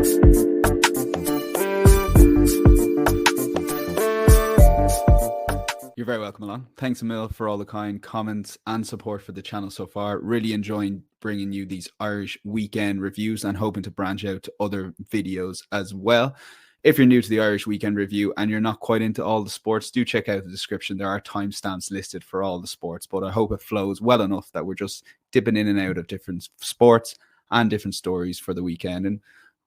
You're very welcome along. Thanks a mil for all the kind comments and support for the channel so far. Really enjoying bringing you these Irish weekend reviews and hoping to branch out to other videos as well. If you're new to the Irish Weekend Review and you're not quite into all the sports, do check out the description. There are timestamps listed for all the sports, but I hope it flows well enough that we're just dipping in and out of different sports and different stories for the weekend. And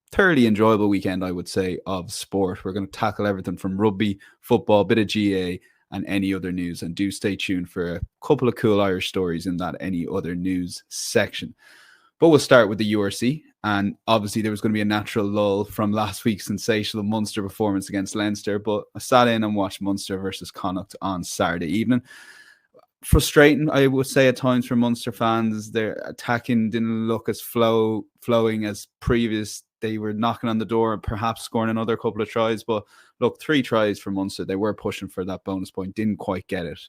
thoroughly enjoyable weekend, I would say, of sport. We're going to tackle everything from rugby, football, bit of GAA, and any other news. And do stay tuned for a couple of cool Irish stories in that any other news section. But we'll start with the URC. And obviously there was going to be a natural lull from last week's sensational Munster performance against Leinster. But I sat in and watched Munster versus Connacht on Saturday evening. Frustrating, I would say, at times for Munster fans. Their attacking didn't look as flowing as previous. They were knocking on the door and perhaps scoring another couple of tries. But look, 3 tries for Munster. They were pushing for that bonus point. Didn't quite get it.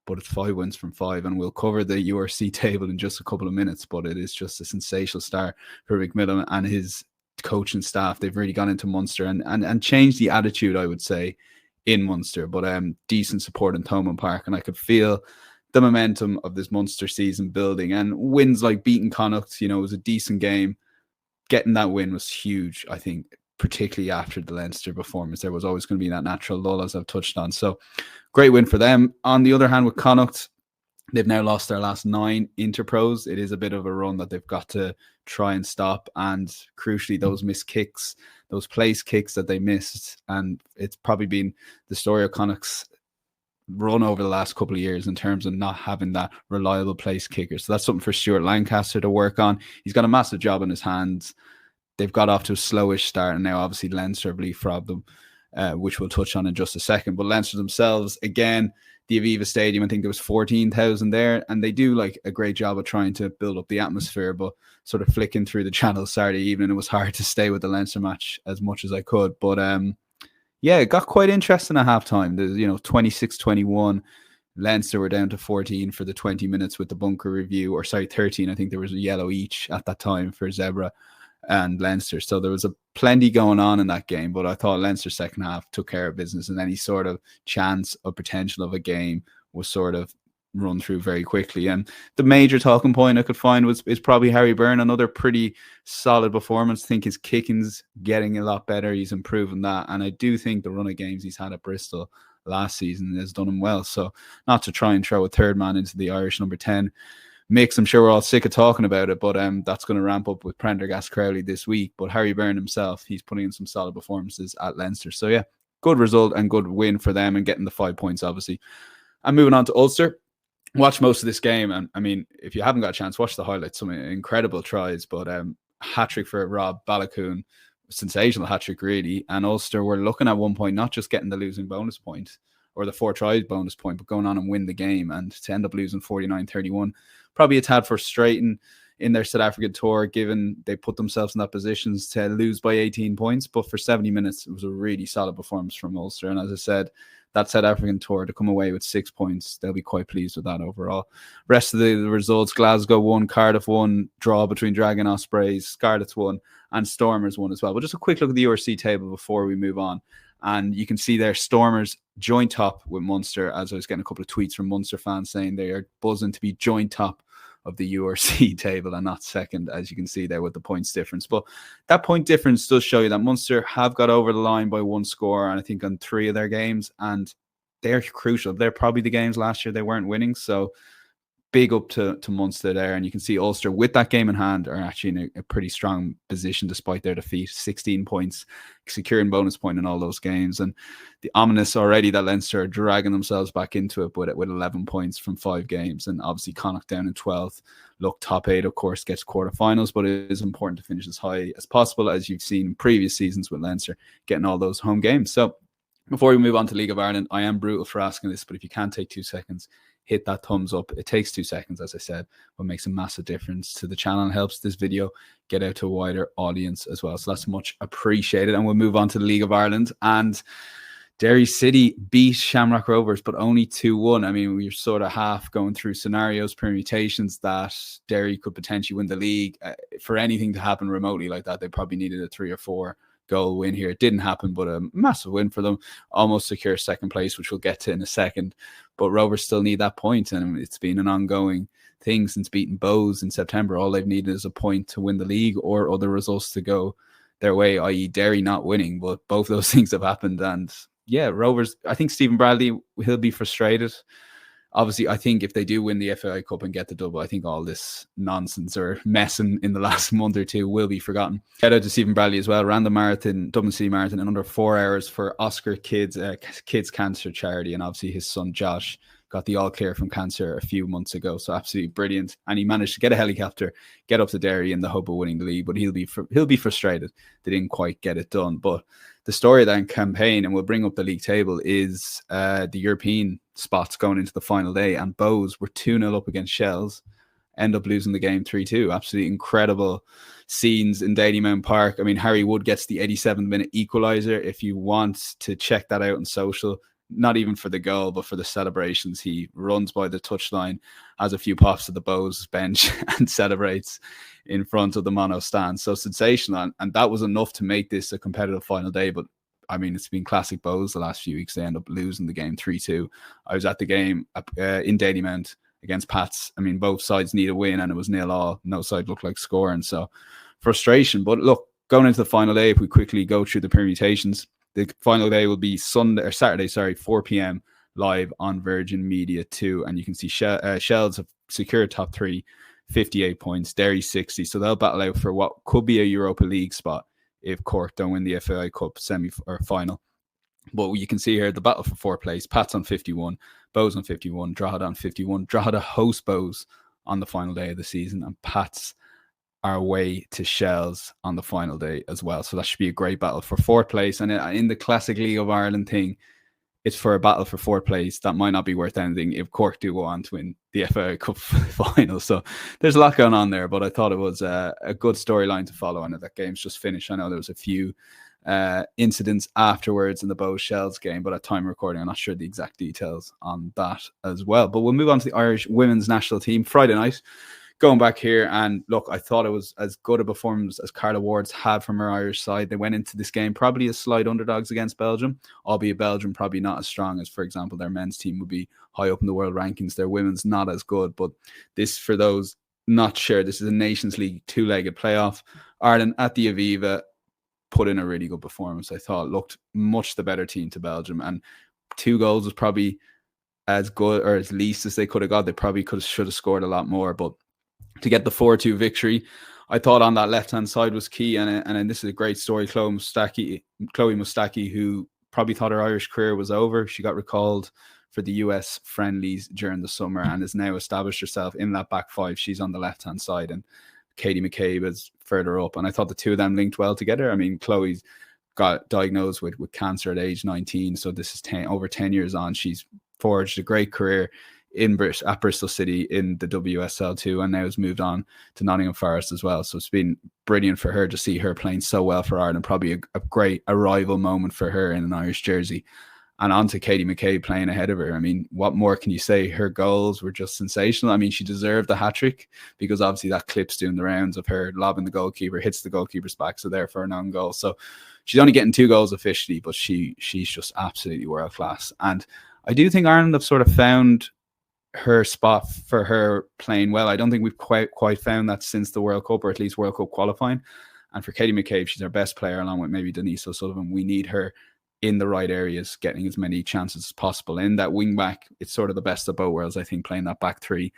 But it's 5 wins from 5. And we'll cover the URC table in just a couple of minutes. But it is just a sensational start for McMillan and his coaching staff. They've really gone into Munster and changed the attitude, I would say, in Munster. But decent support in Thomand Park. And I could feel the momentum of this Munster season building. And wins like beating Connacht, it was a decent game. Getting that win was huge, I think, particularly after the Leinster performance. There was always going to be that natural lull, as I've touched on. So great win for them. On the other hand, with Connacht, they've now lost their last 9 interpros. It is a bit of a run that they've got to try and stop. And crucially, those missed kicks, those place kicks that they missed. And it's probably been the story of Connacht's run over the last couple of years in terms of not having that reliable place kicker. So that's something for Stuart Lancaster to work on. He's got a massive job in his hands. They've got off to a slowish start, and now obviously Leinster have leapfrogged them, which we'll touch on in just a second. But Leinster themselves, again, the Aviva Stadium, I think there was 14,000 there, and they do like a great job of trying to build up the atmosphere, but sort of flicking through the channel Saturday evening, it was hard to stay with the Leinster match as much as I could. But yeah, it got quite interesting at halftime. There's 26-21. Leinster were down to 14 for the 20 minutes with the bunker review, or sorry, 13. I think there was a yellow each at that time for Zebre and Leinster. So there was a plenty going on in that game, but I thought Leinster's second half took care of business, and any sort of chance or potential of a game was sort of run through very quickly. And the major talking point I could find is probably Harry Byrne. Another pretty solid performance. I think his kicking's getting a lot better. He's improving that. And I do think the run of games he's had at Bristol last season has done him well. So not to try and throw a third man into the Irish number 10 mix. I'm sure we're all sick of talking about it, but that's going to ramp up with Prendergast Crowley this week. But Harry Byrne himself, he's putting in some solid performances at Leinster. So yeah, good result and good win for them and getting the 5 points, obviously. And moving on to Ulster. Watch most of this game, and I mean, if you haven't got a chance, watch the highlights. Some incredible tries, but hat-trick for Rob Balakoon, sensational hat-trick really. And Ulster were looking at one point not just getting the losing bonus point or the 4 tries bonus point, but going on and win the game, and to end up losing 49-31, probably a tad frustrating in their South African tour, given they put themselves in that position to lose by 18 points. But for 70 minutes, it was a really solid performance from Ulster. And as I said, that South African tour to come away with 6 points, they'll be quite pleased with that overall. Rest of the results: Glasgow won, Cardiff won, draw between Dragon Ospreys, Scarlets won, and Stormers won as well. But just a quick look at the URC table before we move on. And you can see there Stormers joint top with Munster, as I was getting a couple of tweets from Munster fans saying they are buzzing to be joint top of the URC table and not second, as you can see there with the points difference. But that point difference does show you that Munster have got over the line by 1 score, and I think on 3 of their games, and they're crucial. They're probably the games last year they weren't winning, so big up to Munster there. And you can see Ulster, with that game in hand, are actually in a pretty strong position despite their defeat. 16 points, securing bonus point in all those games. And the ominous already that Leinster are dragging themselves back into it with 11 points from 5 games. And obviously Connacht down in 12th. Look, top 8, of course, gets quarterfinals, but it is important to finish as high as possible, as you've seen in previous seasons with Leinster, getting all those home games. So before we move on to League of Ireland, I am brutal for asking this, but if you can take 2 seconds, hit that thumbs up. It takes 2 seconds, as I said, but makes a massive difference to the channel and helps this video get out to a wider audience as well. So that's much appreciated. And we'll move on to the League of Ireland. And Derry City beat Shamrock Rovers, but only 2-1. I mean, we were sort of half going through scenarios, permutations that Derry could potentially win the league. For anything to happen remotely like that, they probably needed a 3 or 4 goal win here. It didn't happen, but a massive win for them. Almost secure second place, which we'll get to in a second. But Rovers still need that point, and it's been an ongoing thing since beating Bows in September. All they've needed is a point to win the league or other results to go their way, i.e. Derry not winning. But both those things have happened, and yeah, Rovers, I think Stephen Bradley, he'll be frustrated. Obviously, I think if they do win the FAI Cup and get the double, I think all this nonsense or messing in the last month or two will be forgotten. Shout out to Stephen Bradley as well. Ran the marathon, Dublin City Marathon, in under 4 hours for Oscar Kids Cancer Charity. And obviously his son, Josh, got the all clear from cancer a few months ago. So absolutely brilliant. And he managed to get a helicopter, get up to Derry in the hope of winning the league. But he'll be frustrated they didn't quite get it done. But the story of that campaign, and we'll bring up the league table, is the European spots going into the final day. And Bows were 2-0 up against Shells, end up losing the game 3-2. Absolutely incredible scenes in Dalymount Park. I mean, Harry Wood gets the 87th minute equaliser. If you want to check that out on social, not even for the goal, but for the celebrations, he runs by the touchline, has a few pops at the Bows bench and celebrates in front of the mono stand. So sensational. And that was enough to make this a competitive final day. But I mean, it's been classic Bows the last few weeks. They end up losing the game 3-2. I was at the game in Dalymount against Pats. I mean, both sides need a win, and it was 0-0. No side looked like scoring. So frustration. But look, going into the final day, if we quickly go through the permutations, the final day will be Saturday, 4 p.m. live on Virgin Media 2. And you can see Shells have secured top 3, 58 points, Derry 60. So they'll battle out for what could be a Europa League spot if Cork don't win the FAI Cup semi or final. But you can see here the battle for 4th place. Pats on 51, Bows on 51, Drogheda on 51. Drogheda host Bows on the final day of the season, and Pats our way to Shells on the final day as well. So that should be a great battle for 4th place. And in the classic League of Ireland thing, it's for a battle for 4th place. That might not be worth anything if Cork do go on to win the FAI Cup final. So there's a lot going on there, but I thought it was a good storyline to follow. And that game's just finished. I know there was a few incidents afterwards in the Bows Shells game, but at time recording, I'm not sure the exact details on that as well. But we'll move on to the Irish women's national team Friday night. Going back here, and look, I thought it was as good a performance as Carla Ward's had from her Irish side. They went into this game probably as slight underdogs against Belgium, albeit Belgium probably not as strong as, for example, their men's team would be high up in the world rankings. Their women's not as good, but this, for those not sure, this is a Nations League 2-legged playoff. Ireland at the Aviva put in a really good performance. I thought looked much the better team to Belgium, and 2 goals was probably as good or as least as they could have got. They probably should have scored a lot more, but to get the 4-2 victory, I thought on that left-hand side was key. And this is a great story. Chloe Mustaki, who probably thought her Irish career was over. She got recalled for the US friendlies during the summer and has now established herself in that back 5. She's on the left-hand side, and Katie McCabe is further up. And I thought the two of them linked well together. I mean, Chloe's got diagnosed with cancer at age 19. So this is over 10 years on. She's forged a great career at Bristol City in the WSL2, and now has moved on to Nottingham Forest as well. So it's been brilliant for her to see her playing so well for Ireland. Probably a great arrival moment for her in an Irish jersey. And on to Katie McCabe playing ahead of her. I mean, what more can you say? Her goals were just sensational. I mean, she deserved the hat-trick because obviously that clip's doing the rounds of her lobbing the goalkeeper, hits the goalkeeper's back, so therefore an own goal. So she's only getting 2 goals officially, but she's just absolutely world-class. And I do think Ireland have sort of found her spot for her playing well. I don't think we've quite found that since the World Cup, or at least World Cup qualifying. And for Katie McCabe, she's our best player, along with maybe Denise O'Sullivan. We need her in the right areas, getting as many chances as possible. In that wing back, it's sort of the best of both worlds, I think, playing that back 3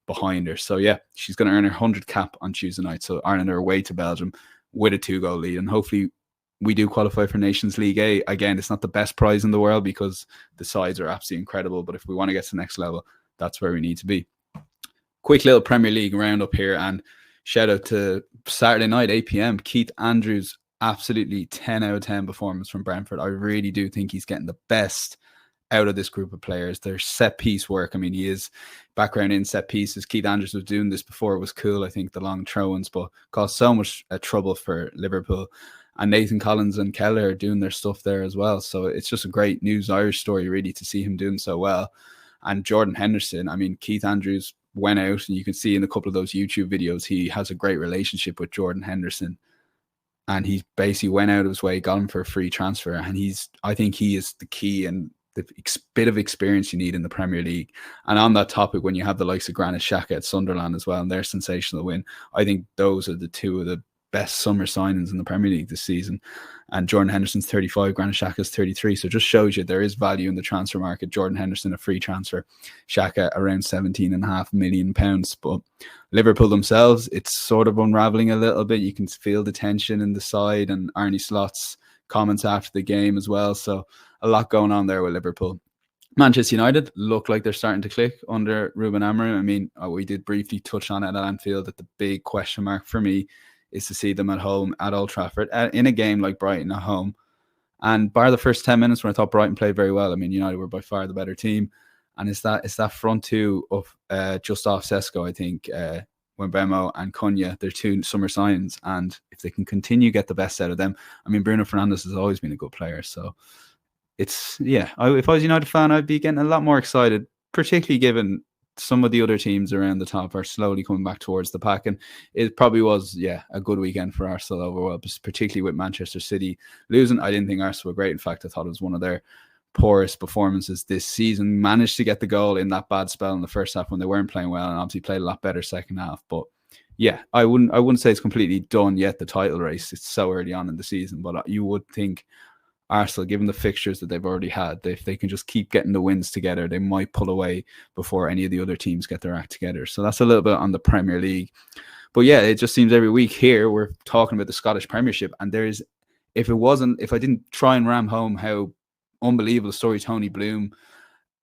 behind her. So yeah, she's going to earn her 100 cap on Tuesday night. So Ireland are away to Belgium with a 2-goal lead, and hopefully we do qualify for Nations League A. Again, it's not the best prize in the world because the sides are absolutely incredible, but if we want to get to the next level, that's where we need to be. Quick little Premier League roundup here, and shout out to Saturday night, 8 p.m. Keith Andrews, absolutely 10 out of 10 performance from Brentford. I really do think he's getting the best out of this group of players. Their set piece work. I mean, he is background in set pieces. Keith Andrews was doing this before it was cool. I think the long throw-ins, but caused so much trouble for Liverpool. And Nathan Collins and Keller are doing their stuff there as well. So it's just a great news Irish story, really, to see him doing so well. And Jordan Henderson, I mean, Keith Andrews went out, and you can see in a couple of those YouTube videos, he has a great relationship with Jordan Henderson. And he basically went out of his way, got him for a free transfer. And I think he is the key and the bit of experience you need in the Premier League. And on that topic, when you have the likes of Granit Xhaka at Sunderland as well, and their sensational win, I think those are the two of the best summer signings in the Premier League this season. And Jordan Henderson's 35, Granit Xhaka's 33. So it just shows you there is value in the transfer market. Jordan Henderson, a free transfer. Xhaka around £17.5 million. But Liverpool themselves, it's sort of unraveling a little bit. You can feel the tension in the side, and Arne Slot's comments after the game as well. So a lot going on there with Liverpool. Manchester United look like they're starting to click under Ruben Amorim. I mean, we did briefly touch on it at Anfield, that the big question mark for me is to see them at home at Old Trafford in a game like Brighton at home. And bar the first 10 minutes when I thought Brighton played very well, I mean, United were by far the better team. And it's that front two of just off Sesko, I think, Mbeumo and Cunha, they're two summer signs. And if they can continue get the best out of them, I mean, Bruno Fernandes has always been a good player. So it's, if I was a United fan, I'd be getting a lot more excited, particularly given some of the other teams around the top are slowly coming back towards the pack. And it probably was, a good weekend for Arsenal overall, particularly with Manchester City losing. I didn't think Arsenal were great. In fact, I thought it was one of their poorest performances this season. Managed to get the goal in that bad spell in the first half when they weren't playing well, and obviously played a lot better second half. But I wouldn't say it's completely done yet, the title race. It's so early on in the season, but you would think Arsenal, given the fixtures that they've already had, if they can just keep getting the wins together, they might pull away before any of the other teams get their act together. So that's a little bit on the Premier League. But it just seems every week here we're talking about the Scottish Premiership, and if I didn't try and ram home how unbelievable story Tony Bloom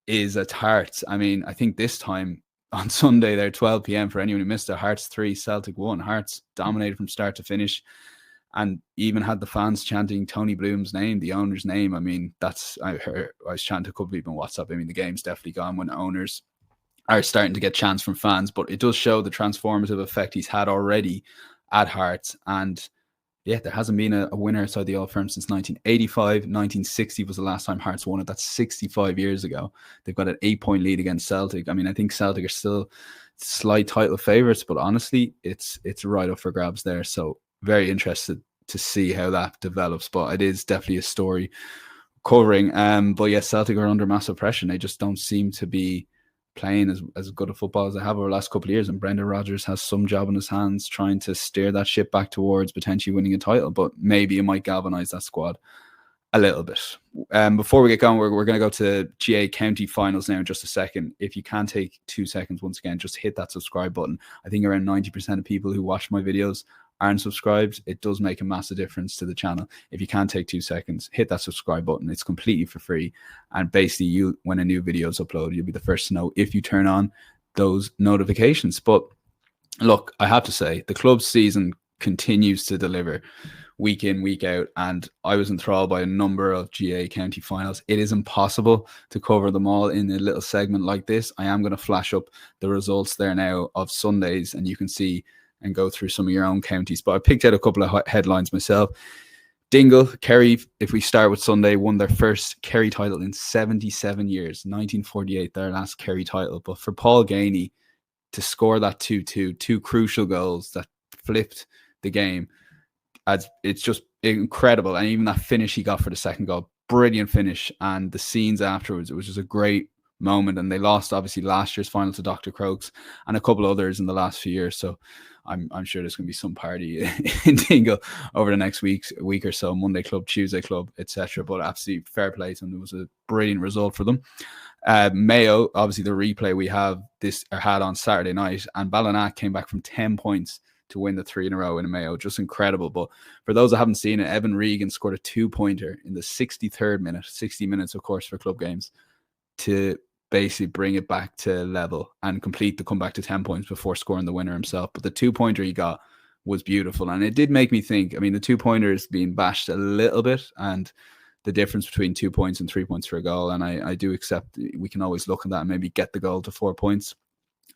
is at Hearts. I mean, I think this time on Sunday there, 12 p.m. for anyone who missed it, Hearts 3, Celtic 1. Hearts dominated from start to finish, and even had the fans chanting Tony Bloom's name, the owner's name. I mean, I was chanting to a couple of people on WhatsApp. I mean, the game's definitely gone when owners are starting to get chants from fans, but it does show the transformative effect he's had already at Hearts. And there hasn't been a winner outside the Old Firm since 1985. 1960 was the last time Hearts won it. That's 65 years ago. They've got an 8-point lead against Celtic. I mean, I think Celtic are still slight title favourites, but honestly, it's right up for grabs there. So very interested to see how that develops, but it is definitely a story covering. But Celtic are under massive pressure. They just don't seem to be playing as good a football as they have over the last couple of years. And Brendan Rodgers has some job in his hands trying to steer that ship back towards potentially winning a title, but maybe it might galvanise that squad a little bit. Before we get going, we're going to go to GAA County Finals now in just a second. If you can take 2 seconds, once again, just hit that subscribe button. I think around 90% of people who watch my videos aren't subscribed. It does make a massive difference to the channel. If you can take 2 seconds, hit that subscribe button. It's completely for free. And basically, when a new video is uploaded, you'll be the first to know if you turn on those notifications. But look, I have to say, the club's season continues to deliver week in, week out. And I was enthralled by a number of GAA County Finals. It is impossible to cover them all in a little segment like this. I am going to flash up the results there now of Sundays, and you can see and go through some of your own counties. But I picked out a couple of headlines myself. Dingle, Kerry, if we start with Sunday, won their first Kerry title in 77 years, 1948, their last Kerry title. But for Paul Gainey to score that 2-2, two crucial goals that flipped the game, it's just incredible. And even that finish he got for the second goal, brilliant finish. And the scenes afterwards, it was just a great moment. And they lost, obviously, last year's final to Dr. Croaks and a couple others in the last few years. So I'm sure there's going to be some party in Dingle over the next week or so, Monday club, Tuesday club, etc. But absolutely fair play to them. It was a brilliant result for them. Mayo, obviously the replay we have had on Saturday night, and Ballina came back from 10 points to win the 3 in a row in Mayo. Just incredible. But for those that haven't seen it, Evan Regan scored a 2-pointer in the 63rd minute, 60 minutes, of course, for club games, to basically bring it back to level and complete the comeback to 10 points before scoring the winner himself. But the 2-pointer he got was beautiful. And it did make me think, I mean, the 2-pointer is being bashed a little bit, and the difference between 2 points and 3 points for a goal. And I do accept we can always look at that and maybe get the goal to 4 points.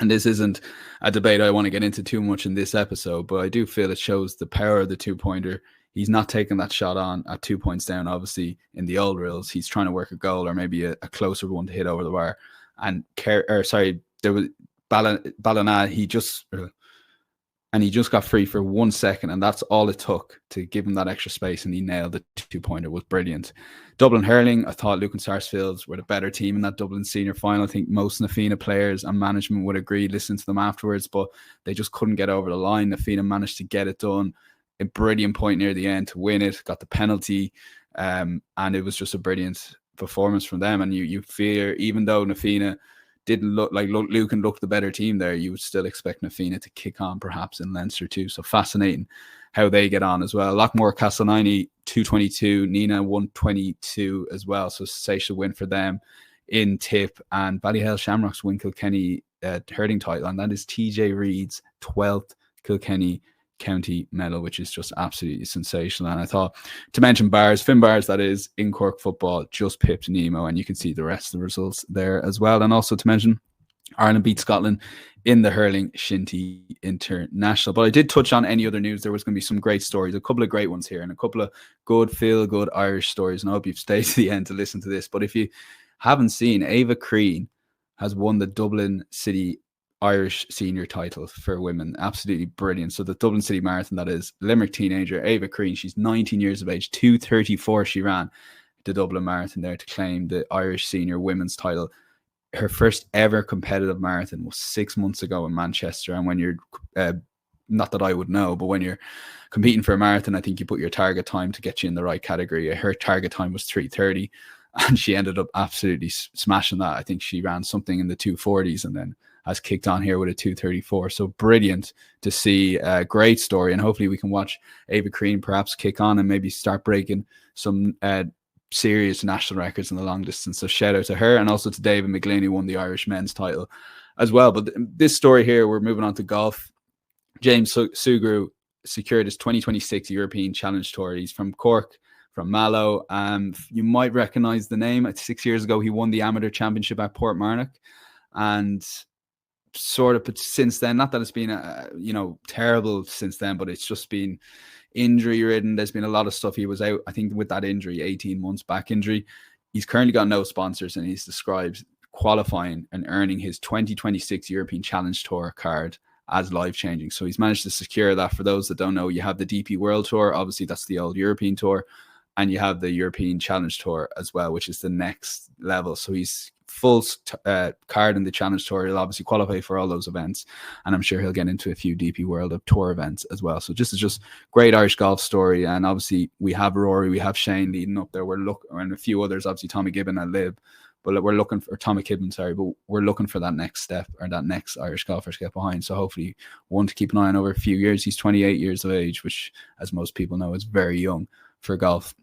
And this isn't a debate I want to get into too much in this episode, but I do feel it shows the power of the 2-pointer he's not taking that shot on at 2 points down. Obviously, in the old rules, he's trying to work a goal or maybe a closer one to hit over the bar. And there was Ballina. He just got free for 1 second, and that's all it took to give him that extra space, and he nailed the 2-pointer. Was brilliant. Dublin hurling, I thought Luke and Sarsfields were the better team in that Dublin senior final. I think most Fianna players and management would agree listening to them afterwards, but they just couldn't get over the line. Fianna managed to get it done. A brilliant point near the end to win it, got the penalty, and it was just a brilliant performance from them. And you fear, even though Fianna didn't look like Lucan looked the better team there, you would still expect Fianna to kick on perhaps in Leinster too. So fascinating how they get on as well. Lockmore Castleknock 222, Nina 122 as well. So sensational win for them in tip. And Ballyhale Shamrocks win Kilkenny hurling title, and that is TJ Reid's 12th Kilkenny County medal, which is just absolutely sensational. And I thought to mention Finn Bars, that is, in Cork football, just pipped Nemo, and you can see the rest of the results there as well. And also to mention Ireland beat Scotland in the hurling Shinty International. But I did touch on any other news. There was going to be some great stories, a couple of great ones here, and a couple of good feel-good Irish stories. And I hope you've stayed to the end to listen to this. But if you haven't seen, Ava Crean has won the Dublin City Irish senior title for women. Absolutely brilliant. So the Dublin City Marathon, that is, Limerick teenager Ava Crean, she's 19 years of age, 2:34 she ran the Dublin Marathon there to claim the Irish senior women's title. Her first ever competitive marathon was 6 months ago in Manchester. And when you're not that I would know, but when you're competing for a marathon, I think you put your target time to get you in the right category. Her target time was 3:30, and she ended up absolutely smashing that. I think she ran something in the 2:40s and then has kicked on here with a 2:34. So brilliant to see. A great story, and hopefully we can watch Ava Crean perhaps kick on and maybe start breaking some serious national records in the long distance. So shout out to her, and also to David McGlean, who won the Irish men's title as well. But this story here, we're moving on to golf. James Sugru secured his 2026 European Challenge Tour. He's from Cork, from Mallow. You might recognize the name. 6 years ago, he won the amateur championship at Portmarnock, and sort of, but since then, not that it's been terrible since then, but it's just been injury ridden. There's been a lot of stuff. He was out, I think, with that injury, 18 months back injury. He's currently got no sponsors, and he's described qualifying and earning his 2026 European Challenge Tour card as life-changing. So he's managed to secure that. For those that don't know, you have the DP World Tour, obviously that's the old European Tour, and you have the European Challenge Tour as well, which is the next level. So he's full card in the Challenge Tour. He'll obviously qualify for all those events, and I'm sure he'll get into a few DP World Tour events as well. So this is just great Irish golf story. And obviously we have Rory, we have Shane leading up there, and a few others, obviously Tommy Gibbon and Lib, but we're looking for Tommy Gibbon, but we're looking for that next step, or that next Irish golfer to get behind. So hopefully one to keep an eye on over a few years. He's 28 years of age, which, as most people know, is very young for golf.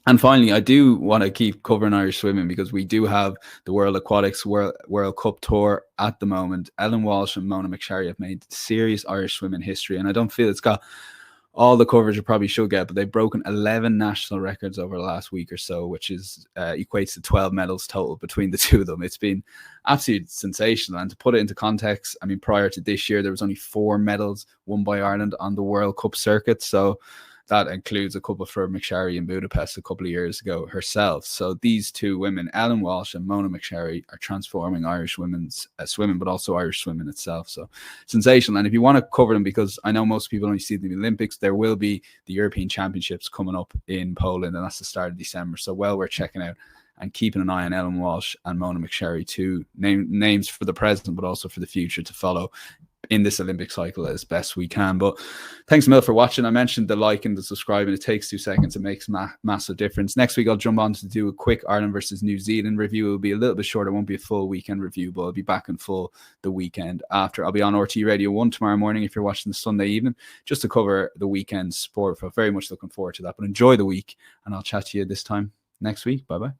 And finally, I do want to keep covering Irish swimming, because we do have the World Aquatics World Cup Tour at the moment. Ellen Walsh and Mona McSharry have made serious Irish swimming history, and I don't feel it's got all the coverage it probably should get, but they've broken 11 national records over the last week or so, which is equates to 12 medals total between the two of them. It's been absolutely sensational. And to put it into context, I mean, prior to this year, there was only 4 medals won by Ireland on the World Cup circuit. So that includes a couple for McSharry in Budapest a couple of years ago herself. So these two women, Ellen Walsh and Mona McSharry, are transforming Irish women's swimming, but also Irish swimming itself. So sensational. And if you want to cover them, because I know most people only see the Olympics, there will be the European Championships coming up in Poland, and that's the start of December. So well worth checking out and keeping an eye on Ellen Walsh and Mona McSharry, two names for the present, but also for the future to follow in this Olympic cycle as best we can. But thanks a million for watching. I mentioned the like and the subscribing. It takes 2 seconds. It makes massive difference. Next week, I'll jump on to do a quick Ireland versus New Zealand review. It'll be a little bit shorter. It won't be a full weekend review, but I'll be back in full the weekend after. I'll be on RT Radio 1 tomorrow morning if you're watching the Sunday evening, just to cover the weekend sport. I'm very much looking forward to that. But enjoy the week, and I'll chat to you this time next week. Bye-bye.